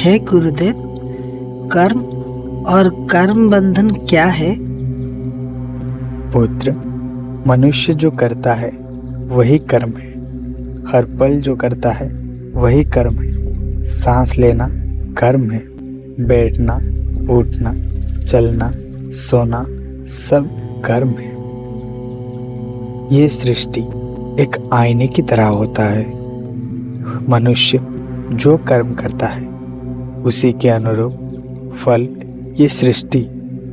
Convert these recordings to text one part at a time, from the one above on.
हे गुरुदेव, कर्म और कर्म बंधन क्या है? पुत्र, मनुष्य जो करता है वही कर्म है। हर पल जो करता है वही कर्म है। सांस लेना कर्म है, बैठना, उठना, चलना, सोना सब कर्म है। ये सृष्टि एक आईने की तरह होता है। मनुष्य जो कर्म करता है उसी के अनुरूप फल ये सृष्टि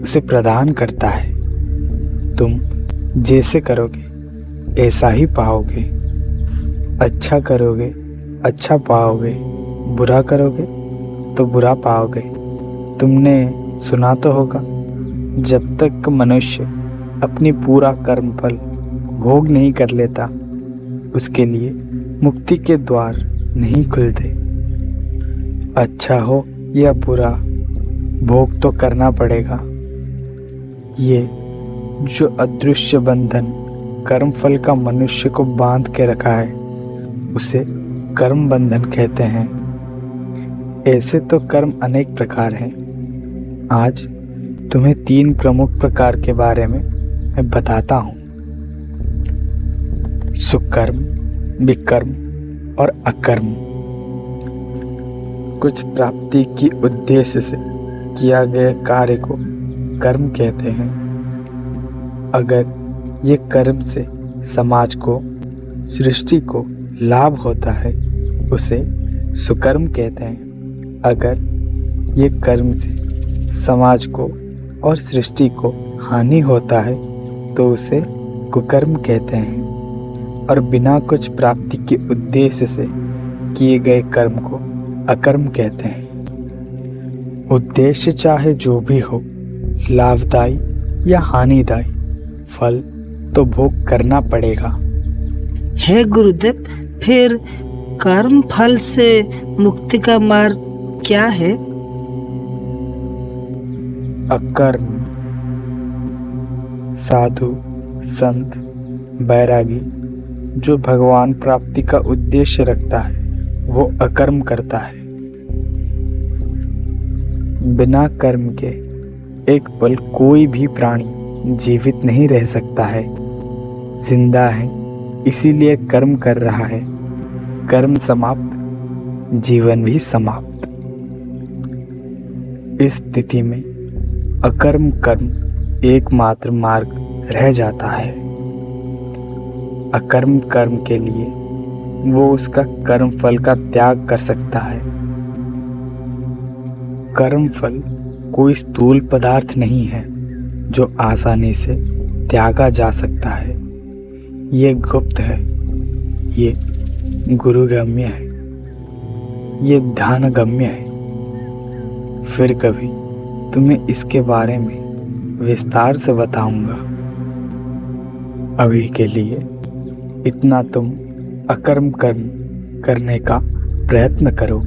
उसे प्रदान करता है। तुम जैसे करोगे ऐसा ही पाओगे। अच्छा करोगे अच्छा पाओगे, बुरा करोगे तो बुरा पाओगे। तुमने सुना तो होगा, जब तक मनुष्य अपनी पूरा कर्म फल भोग नहीं कर लेता उसके लिए मुक्ति के द्वार नहीं खुलते। अच्छा हो या बुरा, भोग तो करना पड़ेगा। ये जो अदृश्य बंधन कर्म फल का मनुष्य को बांध के रखा है उसे कर्म बंधन कहते हैं। ऐसे तो कर्म अनेक प्रकार हैं। आज तुम्हें 3 प्रमुख प्रकार के बारे में मैं बताता हूँ। सुकर्म, विकर्म और अकर्म। कुछ प्राप्ति की उद्देश्य से किया गया कार्य को कर्म कहते हैं। अगर ये कर्म से समाज को, सृष्टि को लाभ होता है उसे सुकर्म कहते हैं। अगर ये कर्म से समाज को और सृष्टि को हानि होता है तो उसे कुकर्म कहते हैं। और बिना कुछ प्राप्ति के उद्देश्य से किए गए कर्म को अकर्म कहते हैं। उद्देश्य चाहे जो भी हो, लाभदायी या हानिदायी, फल तो भोग करना पड़ेगा। हे गुरुदेव, फिर कर्म फल से मुक्ति का मार्ग क्या है? अकर्म। साधु, संत, बैरागी जो भगवान प्राप्ति का उद्देश्य रखता है वो अकर्म करता है। बिना कर्म के एक पल कोई भी प्राणी जीवित नहीं रह सकता है। जिंदा है इसीलिए कर्म कर रहा है। कर्म समाप्त, जीवन भी समाप्त। इस स्थिति में अकर्म कर्म एकमात्र मार्ग रह जाता है। अकर्म कर्म के लिए वो उसका कर्म फल का त्याग कर सकता है। कर्म फल कोई स्थूल पदार्थ नहीं है जो आसानी से त्यागा जा सकता है। ये गुप्त है, ये गुरुगम्य है, ये ध्यानगम्य है। फिर कभी तुम्हें इसके बारे में विस्तार से बताऊंगा। अभी के लिए इतना तुम अकर्म कर्म करने का प्रयत्न करो।